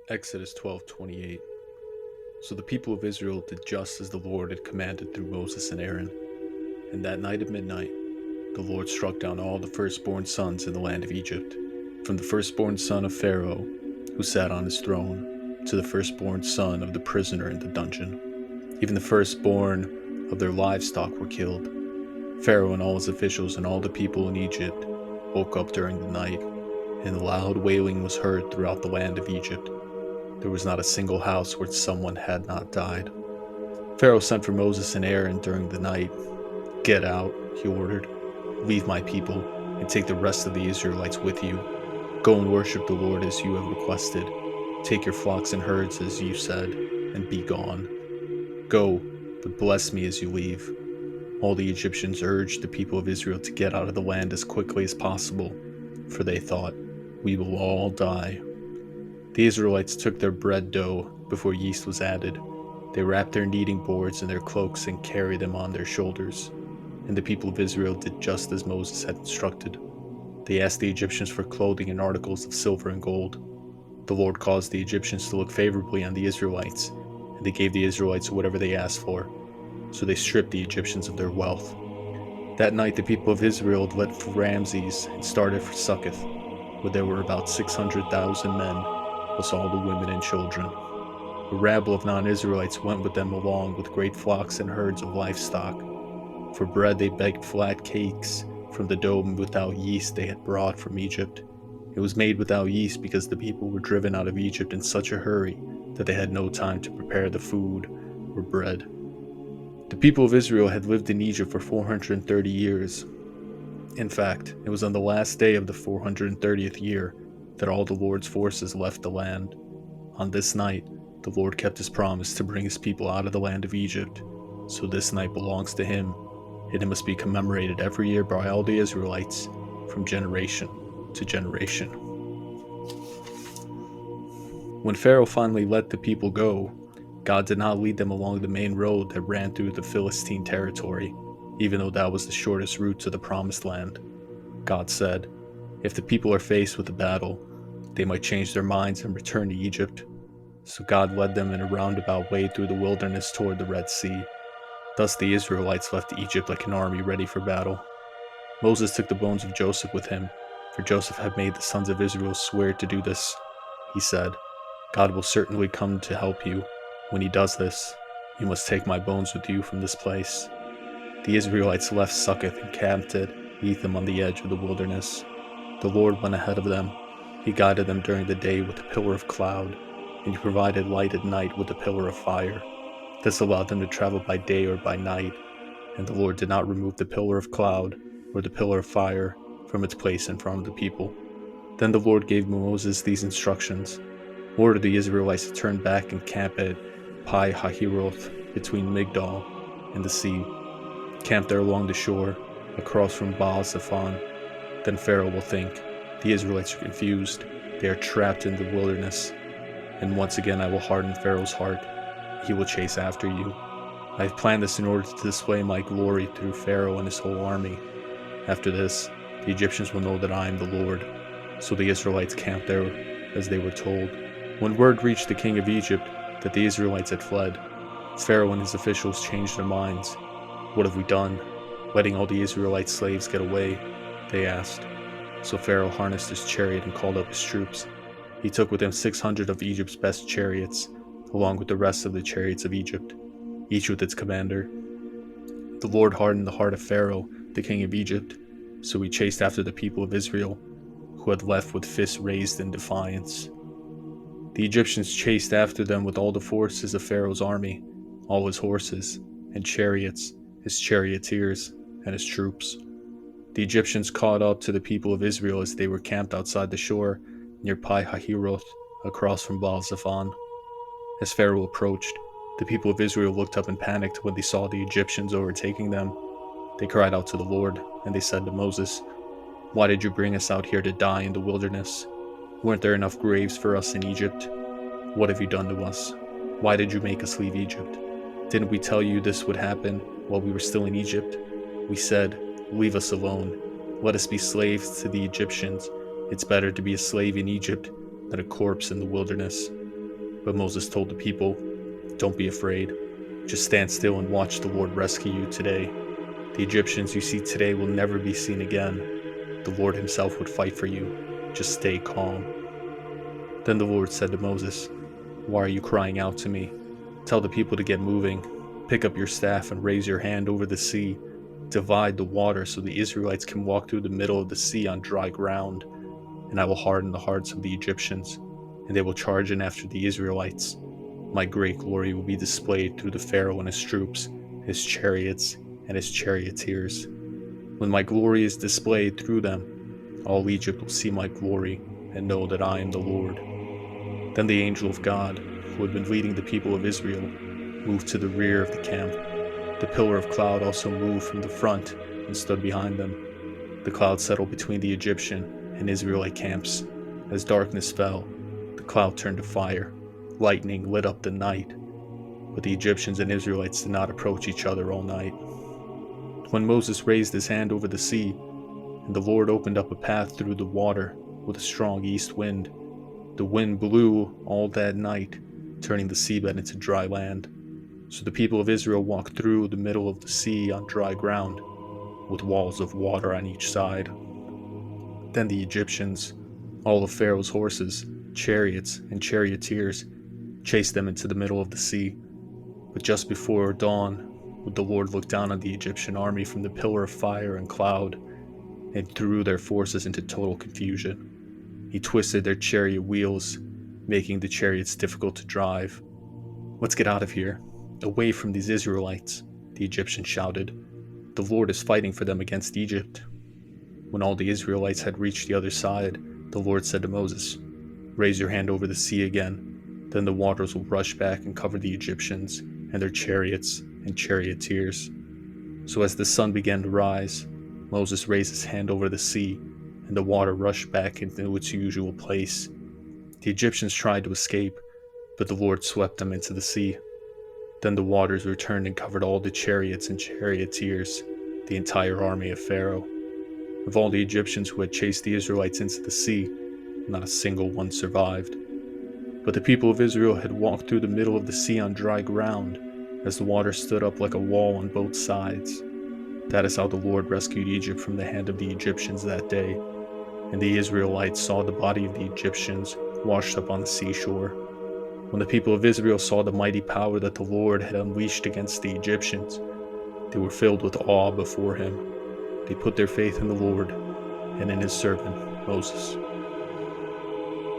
Exodus 12:28. So the people of Israel did just as the Lord had commanded through Moses and Aaron. And that night at midnight, the Lord struck down all the firstborn sons in the land of Egypt, from the firstborn son of Pharaoh, who sat on his throne, to the firstborn son of the prisoner in the dungeon. Even the firstborn of their livestock were killed. Pharaoh and all his officials and all the people in Egypt woke up during the night, and loud wailing was heard throughout the land of Egypt. There was not a single house where someone had not died. Pharaoh sent for Moses and Aaron during the night. "Get out," he ordered. "Leave my people, and take the rest of the Israelites with you. Go and worship the Lord as you have requested. Take your flocks and herds as you said, and be gone. Go, but bless me as you leave." All the Egyptians urged the people of Israel to get out of the land as quickly as possible, for they thought, "We will all die." The Israelites took their bread dough before yeast was added. They wrapped their kneading boards in their cloaks and carried them on their shoulders. And the people of Israel did just as Moses had instructed. They asked the Egyptians for clothing and articles of silver and gold. The Lord caused the Egyptians to look favorably on the Israelites, and they gave the Israelites whatever they asked for. So they stripped the Egyptians of their wealth. That night the people of Israel left for Ramses and started for Succoth, where there were about 600,000 men, plus all the women and children. A rabble of non-Israelites went with them along with great flocks and herds of livestock. For bread they begged flat cakes from the dough without yeast they had brought from Egypt. It was made without yeast because the people were driven out of Egypt in such a hurry that they had no time to prepare the food or bread. The people of Israel had lived in Egypt for 430 years. In fact, it was on the last day of the 430th year that all the Lord's forces left the land. On this night, the Lord kept his promise to bring his people out of the land of Egypt. So this night belongs to him, and it must be commemorated every year by all the Israelites, from generation to generation. When Pharaoh finally let the people go, God did not lead them along the main road that ran through the Philistine territory, even though that was the shortest route to the Promised Land. God said, if the people are faced with a battle, they might change their minds and return to Egypt. So God led them in a roundabout way through the wilderness toward the Red Sea. Thus the Israelites left Egypt like an army ready for battle. Moses took the bones of Joseph with him, for Joseph had made the sons of Israel swear to do this. He said, "God will certainly come to help you. When he does this, you must take my bones with you from this place." The Israelites left Succoth and camped at Etham on the edge of the wilderness. The Lord went ahead of them. He guided them during the day with a pillar of cloud, and he provided light at night with a pillar of fire. This allowed them to travel by day or by night, and the Lord did not remove the pillar of cloud or the pillar of fire from its place in front of the people. Then the Lord gave Moses these instructions: order the Israelites to turn back and camp at Pi Hahiroth between Migdol and the sea. Camp there along the shore, across from Baal Zephon. Then Pharaoh will think, the Israelites are confused, they are trapped in the wilderness. And once again I will harden Pharaoh's heart. He will chase after you. I have planned this in order to display my glory through Pharaoh and his whole army. After this, the Egyptians will know that I am the Lord. So the Israelites camped there as they were told. When word reached the king of Egypt that the Israelites had fled, Pharaoh and his officials changed their minds. "What have we done? Letting all the Israelite slaves get away?" they asked. So Pharaoh harnessed his chariot and called up his troops. He took with him 600 of Egypt's best chariots, along with the rest of the chariots of Egypt, each with its commander. The Lord hardened the heart of Pharaoh, the king of Egypt, so he chased after the people of Israel, who had left with fists raised in defiance. The Egyptians chased after them with all the forces of Pharaoh's army, all his horses and chariots, his charioteers, and his troops. The Egyptians caught up to the people of Israel as they were camped outside the shore near Pi Hahiroth, across from Baal Zephon. As Pharaoh approached, the people of Israel looked up and panicked when they saw the Egyptians overtaking them. They cried out to the Lord, and they said to Moses, "Why did you bring us out here to die in the wilderness? Weren't there enough graves for us in Egypt? What have you done to us? Why did you make us leave Egypt? Didn't we tell you this would happen while we were still in Egypt? We said, 'Leave us alone. Let us be slaves to the Egyptians. It's better to be a slave in Egypt than a corpse in the wilderness.'" But Moses told the people, "Don't be afraid. Just stand still and watch the Lord rescue you today. The Egyptians you see today will never be seen again. The Lord himself would fight for you. Just stay calm." Then the Lord said to Moses, "Why are you crying out to me? Tell the people to get moving. Pick up your staff and raise your hand over the sea. Divide the water so the Israelites can walk through the middle of the sea on dry ground. And I will harden the hearts of the Egyptians, and they will charge in after the Israelites. My great glory will be displayed through the Pharaoh and his troops, his chariots, and his charioteers. When my glory is displayed through them, all Egypt will see my glory and know that I am the Lord." Then the angel of God, who had been leading the people of Israel, moved to the rear of the camp. The pillar of cloud also moved from the front and stood behind them. The cloud settled between the Egyptian and Israelite camps. As darkness fell, the cloud turned to fire. Lightning lit up the night, but the Egyptians and Israelites did not approach each other all night. When Moses raised his hand over the sea, and the Lord opened up a path through the water with a strong east wind, the wind blew all that night, turning the seabed into dry land. So the people of Israel walked through the middle of the sea on dry ground, with walls of water on each side. Then the Egyptians, all of Pharaoh's horses, chariots, and charioteers, chased them into the middle of the sea. But just before dawn, the Lord looked down on the Egyptian army from the pillar of fire and cloud, and threw their forces into total confusion. He twisted their chariot wheels, making the chariots difficult to drive. "Let's get out of here, away from these Israelites," the Egyptians shouted. "The Lord is fighting for them against Egypt." When all the Israelites had reached the other side, the Lord said to Moses, "Raise your hand over the sea again. Then the waters will rush back and cover the Egyptians and their chariots and charioteers." So as the sun began to rise, Moses raised his hand over the sea, and the water rushed back into its usual place. The Egyptians tried to escape, but the Lord swept them into the sea. Then the waters returned and covered all the chariots and charioteers, the entire army of Pharaoh. Of all the Egyptians who had chased the Israelites into the sea, not a single one survived. But the people of Israel had walked through the middle of the sea on dry ground, as the water stood up like a wall on both sides. That is how the Lord rescued Egypt from the hand of the Egyptians that day. And the Israelites saw the body of the Egyptians washed up on the seashore. When the people of Israel saw the mighty power that the Lord had unleashed against the Egyptians, they were filled with awe before him. They put their faith in the Lord and in his servant Moses.